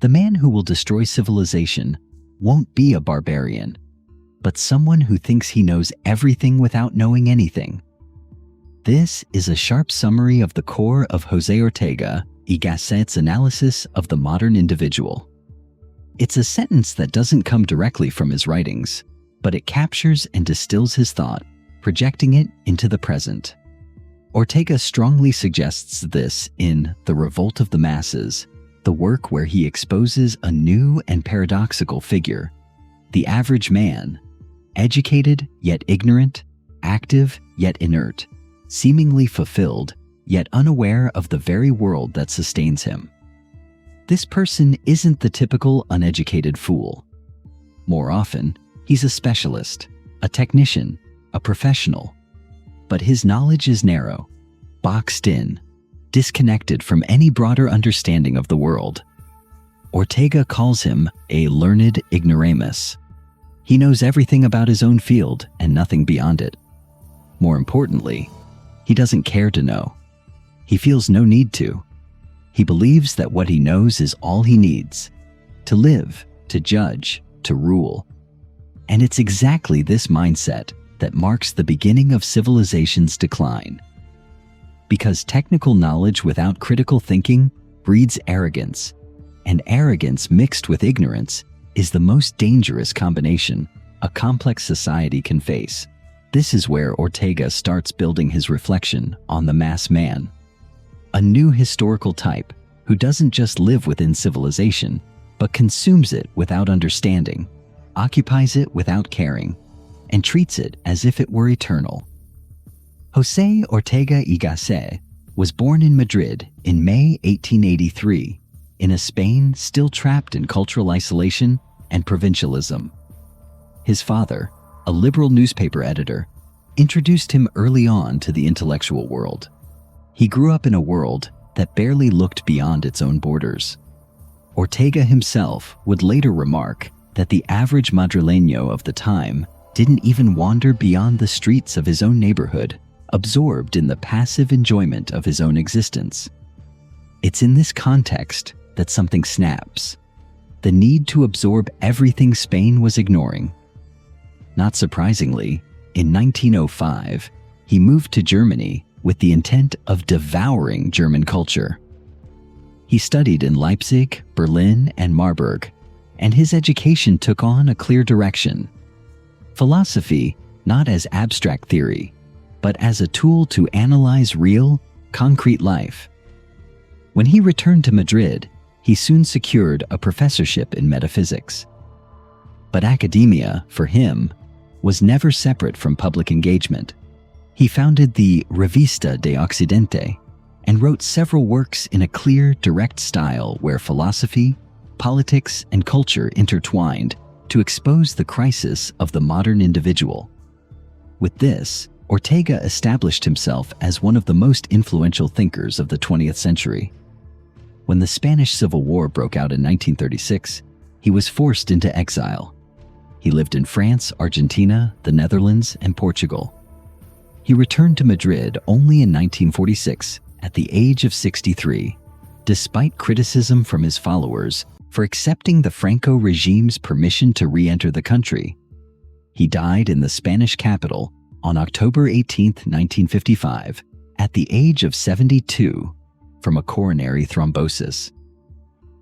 The man who will destroy civilization won't be a barbarian, but someone who thinks he knows everything without knowing anything. This is a sharp summary of the core of José Ortega y Gasset's analysis of the modern individual. It's a sentence that doesn't come directly from his writings, but it captures and distills his thought, projecting it into the present. Ortega strongly suggests this in The Revolt of the Masses, the work where he exposes a new and paradoxical figure, the average man, educated yet ignorant, active yet inert, seemingly fulfilled yet unaware of the very world that sustains him. This person isn't the typical uneducated fool. More often, he's a specialist, a technician, a professional. But his knowledge is narrow, boxed in, disconnected from any broader understanding of the world. Ortega calls him a learned ignoramus. He knows everything about his own field and nothing beyond it. More importantly, he doesn't care to know. He feels no need to. He believes that what he knows is all he needs to live, to judge, to rule. And it's exactly this mindset that marks the beginning of civilization's decline. Because technical knowledge without critical thinking breeds arrogance, and arrogance mixed with ignorance is the most dangerous combination a complex society can face. This is where Ortega starts building his reflection on the mass man, a new historical type who doesn't just live within civilization, but consumes it without understanding, occupies it without caring, and treats it as if it were eternal. José Ortega y Gasset was born in Madrid in May 1883, in a Spain still trapped in cultural isolation and provincialism. His father, a liberal newspaper editor, introduced him early on to the intellectual world. He grew up in a world that barely looked beyond its own borders. Ortega himself would later remark that the average Madrileño of the time didn't even wander beyond the streets of his own neighborhood, absorbed in the passive enjoyment of his own existence. It's in this context that something snaps: the need to absorb everything Spain was ignoring. Not surprisingly, in 1905, he moved to Germany with the intent of devouring German culture. He studied in Leipzig, Berlin, and Marburg, and his education took on a clear direction: philosophy not as abstract theory, but as a tool to analyze real, concrete life. When he returned to Madrid, he soon secured a professorship in metaphysics. But academia, for him, was never separate from public engagement. He founded the Revista de Occidente and wrote several works in a clear, direct style where philosophy, politics, and culture intertwined to expose the crisis of the modern individual. With this, Ortega established himself as one of the most influential thinkers of the 20th century. When the Spanish Civil War broke out in 1936, he was forced into exile. He lived in France, Argentina, the Netherlands, and Portugal. He returned to Madrid only in 1946 at the age of 63, despite criticism from his followers for accepting the Franco regime's permission to re-enter the country. He died in the Spanish capital on October 18, 1955, at the age of 72 from a coronary thrombosis.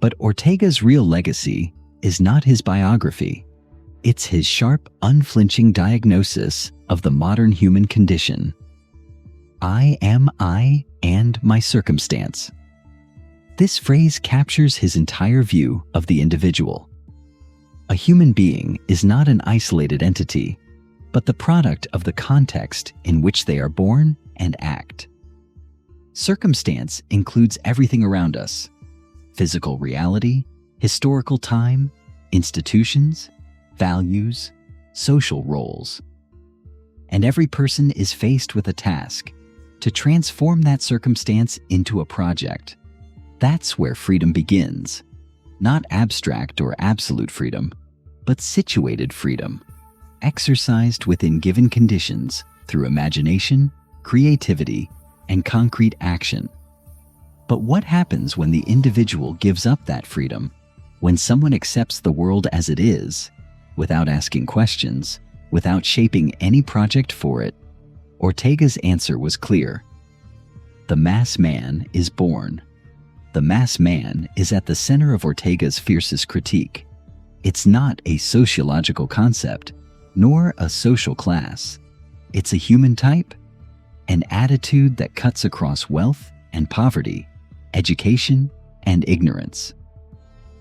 But Ortega's real legacy is not his biography. It's his sharp, unflinching diagnosis of the modern human condition. I am I and my circumstance. This phrase captures his entire view of the individual. A human being is not an isolated entity, but the product of the context in which they are born and act. Circumstance includes everything around us: physical reality, historical time, institutions, values, social roles. And every person is faced with a task to transform that circumstance into a project. That's where freedom begins. Not abstract or absolute freedom, but situated freedom, exercised within given conditions through imagination, creativity, and concrete action. But what happens when the individual gives up that freedom, When someone accepts the world as it is, without asking questions, without shaping any project for it, Ortega's answer was clear. The mass man is born. The mass man is at the center of Ortega's fiercest critique. It's not a sociological concept, nor a social class. It's a human type, an attitude that cuts across wealth and poverty, education and ignorance.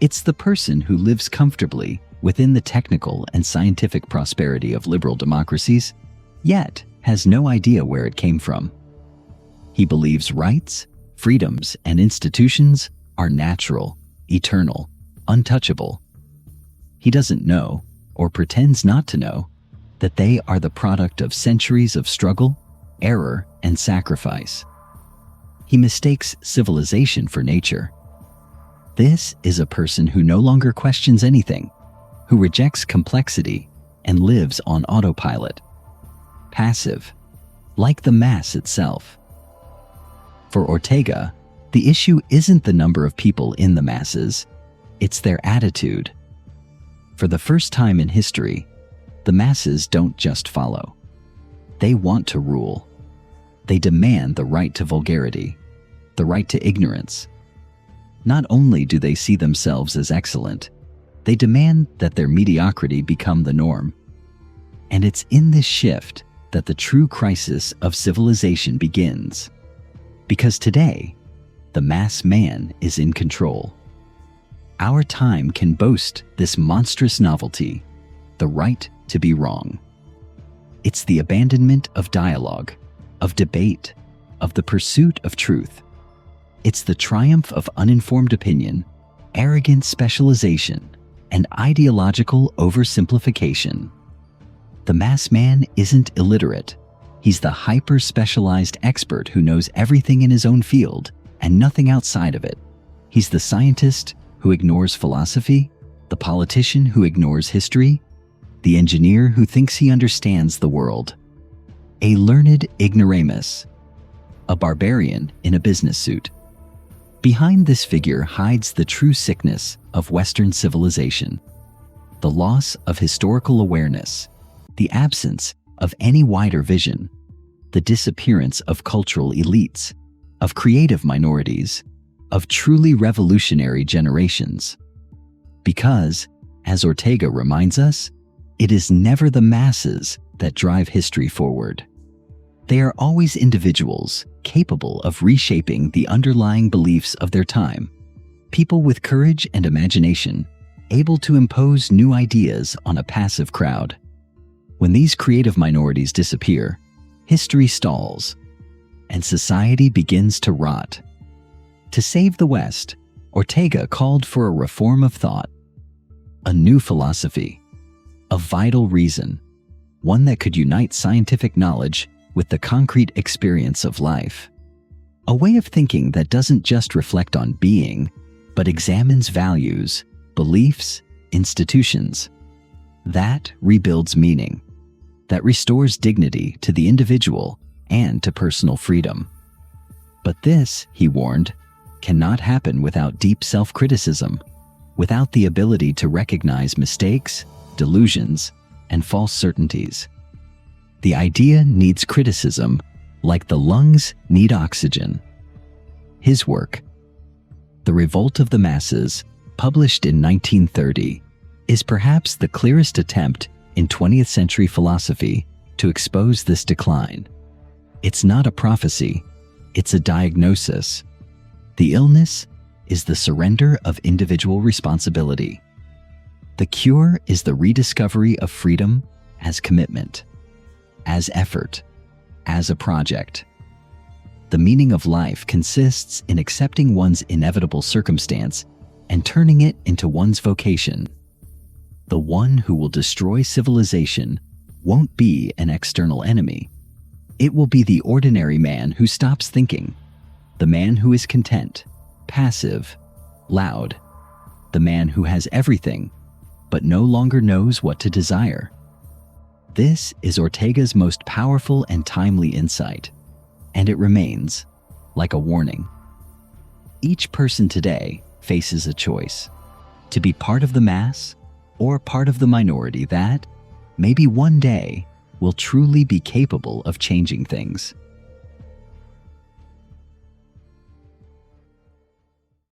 It's the person who lives comfortably within the technical and scientific prosperity of liberal democracies, yet has no idea where it came from. He believes rights, freedoms, and institutions are natural, eternal, untouchable. He doesn't know, or pretends not to know, that they are the product of centuries of struggle, error, and sacrifice. He mistakes civilization for nature. This is a person who no longer questions anything, who rejects complexity and lives on autopilot. Passive, like the mass itself. For Ortega, the issue isn't the number of people in the masses, it's their attitude. For the first time in history, the masses don't just follow. They want to rule. They demand the right to vulgarity, the right to ignorance. Not only do they see themselves as excellent, they demand that their mediocrity become the norm. And it's in this shift that the true crisis of civilization begins. Because today, the mass man is in control. Our time can boast this monstrous novelty, the right to be wrong. It's the abandonment of dialogue, of debate, of the pursuit of truth. It's the triumph of uninformed opinion, arrogant specialization, and ideological oversimplification. The mass man isn't illiterate. He's the hyper-specialized expert who knows everything in his own field and nothing outside of it. He's the scientist who ignores philosophy, the politician who ignores history, the engineer who thinks he understands the world, a learned ignoramus, a barbarian in a business suit. Behind this figure hides the true sickness of Western civilization, the loss of historical awareness, the absence of any wider vision, the disappearance of cultural elites, of creative minorities, of truly revolutionary generations. Because, as Ortega reminds us, it is never the masses that drive history forward. They are always individuals capable of reshaping the underlying beliefs of their time, people with courage and imagination, able to impose new ideas on a passive crowd. When these creative minorities disappear, history stalls, and society begins to rot. To save the West, Ortega called for a reform of thought, a new philosophy, a vital reason, one that could unite scientific knowledge with the concrete experience of life. A way of thinking that doesn't just reflect on being, but examines values, beliefs, institutions. That rebuilds meaning, that restores dignity to the individual and to personal freedom. But this, he warned, cannot happen without deep self-criticism, without the ability to recognize mistakes, delusions, and false certainties. The idea needs criticism, like the lungs need oxygen. His work, The Revolt of the Masses, published in 1930, is perhaps the clearest attempt in 20th century philosophy to expose this decline. It's not a prophecy, it's a diagnosis. The illness is the surrender of individual responsibility. The cure is the rediscovery of freedom as commitment, as effort, as a project. The meaning of life consists in accepting one's inevitable circumstance and turning it into one's vocation. The one who will destroy civilization won't be an external enemy. It will be the ordinary man who stops thinking, the man who is content, passive, loud, the man who has everything, but no longer knows what to desire. This is Ortega's most powerful and timely insight, and it remains like a warning. Each person today faces a choice: to be part of the mass or part of the minority that, maybe one day, will truly be capable of changing things.